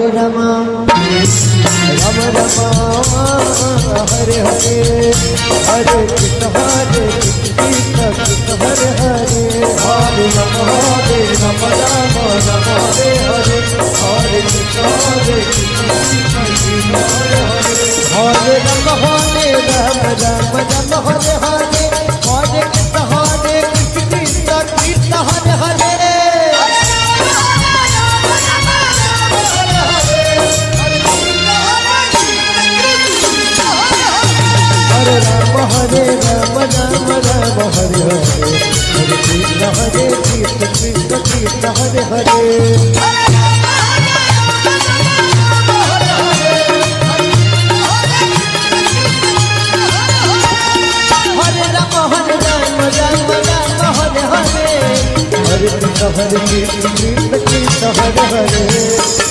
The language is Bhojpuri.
रमा राम रमा हरे हरे हरे कृष्ण हरे कृष्ण हरे हरे हरे राम राम हरे हरे हरे कृष्ण हरे कृष्ण हरे हरे हरे राम हरे हरे हरे कृष्ण हरे कृष्ण हरे हरे हरे राम राम राम हरे हरे हरे कृष्ण कृष्ण कृष्ण हरे हरे हरे राम राम राम हरे हरे हरे कृष्ण कृष्ण कृष्ण हरे हरे